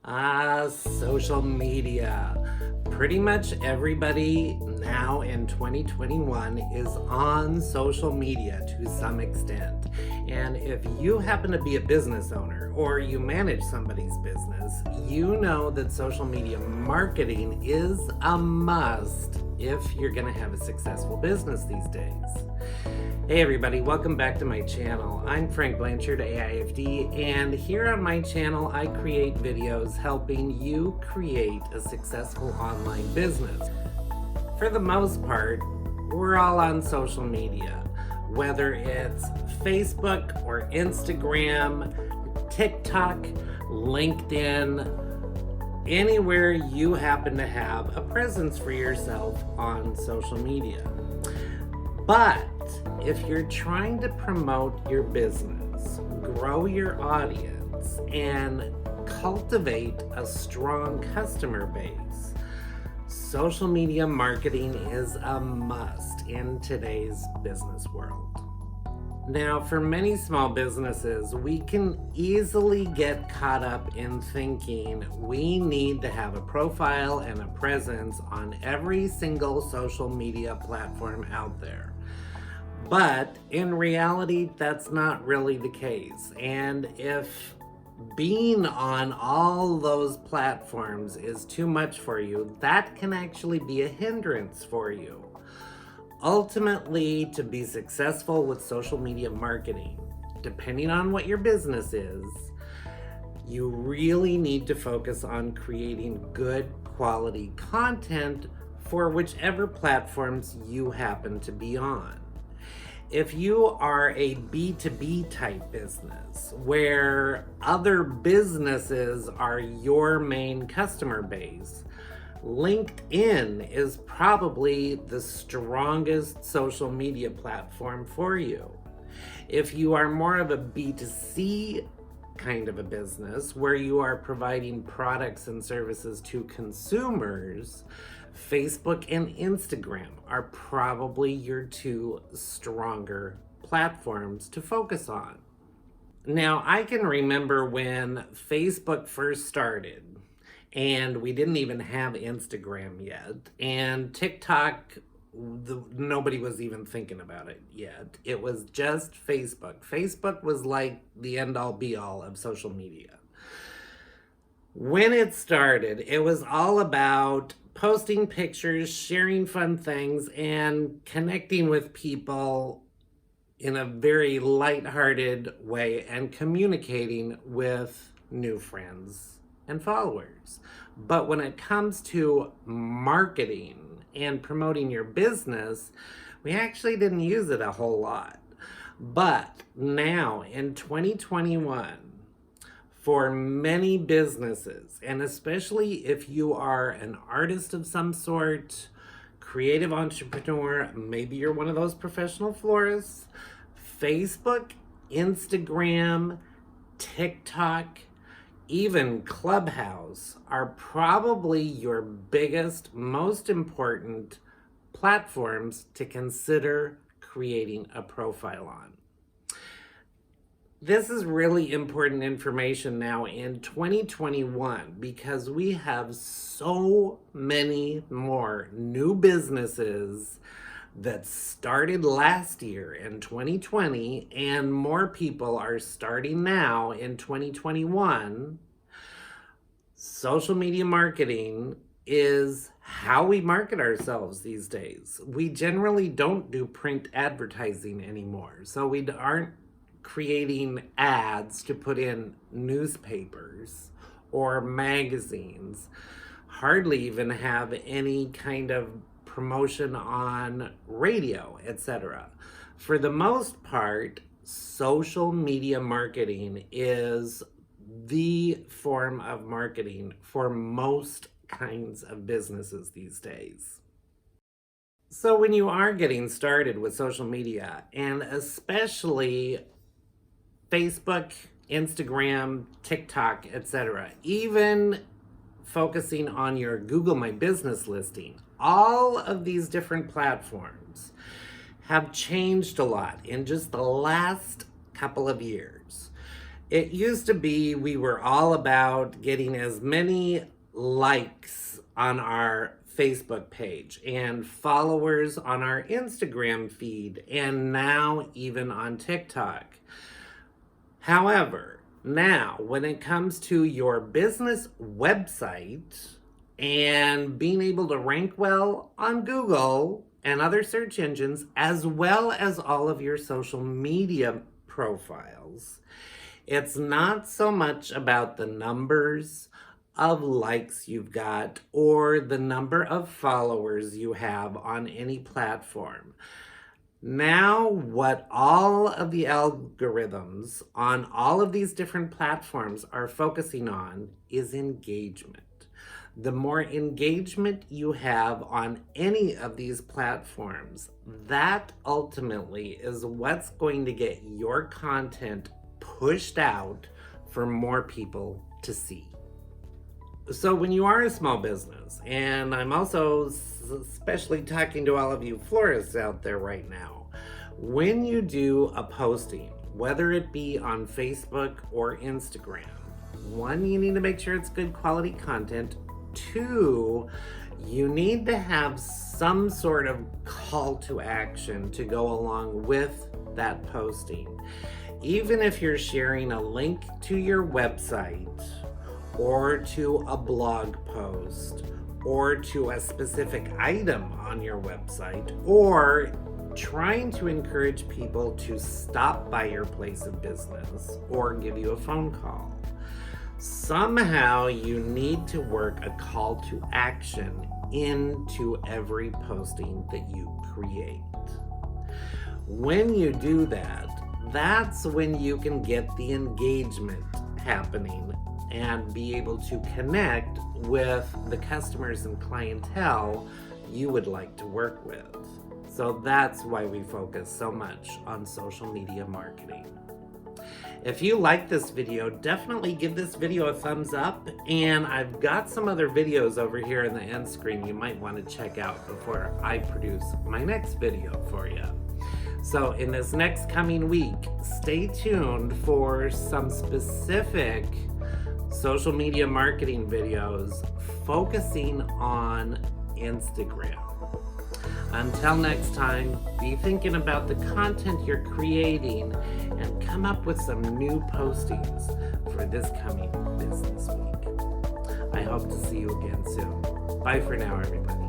Social media. Pretty much everybody now in 2021 is on social media to some extent. And if you happen to be a business owner or you manage somebody's business, you know that social media marketing is a must if you're going to have a successful business these days. Hey everybody, welcome back to my channel. I'm Frank Blanchard, AIFD, and here on my channel I create videos helping you create a successful online business. For the most part, we're all on social media, whether it's Facebook or Instagram, TikTok, LinkedIn, anywhere you happen to have a presence for yourself on social media. But if you're trying to promote your business, grow your audience, and cultivate a strong customer base, social media marketing is a must in today's business world. Now, for many small businesses, we can easily get caught up in thinking we need to have a profile and a presence on every single social media platform out there. But in reality, that's not really the case. And if being on all those platforms is too much for you, that can actually be a hindrance for you. Ultimately, to be successful with social media marketing, depending on what your business is, you really need to focus on creating good quality content for whichever platforms you happen to be on. If you are a B2B type business where other businesses are your main customer base, LinkedIn is probably the strongest social media platform for you. If you are more of a B2C kind of a business where you are providing products and services to consumers, Facebook and Instagram are probably your two stronger platforms to focus on. Now, I can remember when Facebook first started and we didn't even have Instagram yet, and TikTok, nobody was even thinking about it yet. It was just Facebook. Facebook was like the end-all be-all of social media. When it started, it was all about posting pictures, sharing fun things, and connecting with people in a very lighthearted way and communicating with new friends and followers. But when it comes to marketing and promoting your business, we actually didn't use it a whole lot. But now in 2021, for many businesses, and especially if you are an artist of some sort, creative entrepreneur, maybe you're one of those professional florists, Facebook, Instagram, TikTok, even Clubhouse are probably your biggest, most important platforms to consider creating a profile on. This is really important information now in 2021 because we have so many more new businesses that started last year in 2020 and more people are starting now in 2021. Social media marketing is how we market ourselves these days. We generally don't do print advertising anymore, so we aren't creating ads to put in newspapers or magazines, hardly even have any kind of promotion on radio, etc. For the most part, social media marketing is the form of marketing for most kinds of businesses these days. So when you are getting started with social media, and especially Facebook, Instagram, TikTok, etc., even focusing on your Google My Business listing, all of these different platforms have changed a lot in just the last couple of years. It used to be we were all about getting as many likes on our Facebook page and followers on our Instagram feed, and now even on TikTok. However, now when it comes to your business website and being able to rank well on Google and other search engines, as well as all of your social media profiles, it's not so much about the numbers of likes you've got or the number of followers you have on any platform. Now, what all of the algorithms on all of these different platforms are focusing on is engagement. The more engagement you have on any of these platforms, that ultimately is what's going to get your content pushed out for more people to see. So when you are a small business, and I'm also especially talking to all of you florists out there right now, when you do a posting, whether it be on Facebook or Instagram, one, you need to make sure it's good quality content. Two, you need to have some sort of call to action to go along with that posting. Even if you're sharing a link to your website or to a blog post or to a specific item on your website, or trying to encourage people to stop by your place of business or give you a phone call. Somehow you need to work a call to action into every posting that you create. When you do that, that's when you can get the engagement happening and be able to connect with the customers and clientele you would like to work with. So that's why we focus so much on social media marketing. If you like this video, definitely give this video a thumbs up, and I've got some other videos over here in the end screen you might want to check out before I produce my next video for you. So in this next coming week, stay tuned for some specific social media marketing videos focusing on Instagram. Until next time, be thinking about the content you're creating and come up with some new postings for this coming business week. I hope to see you again soon. Bye for now, everybody.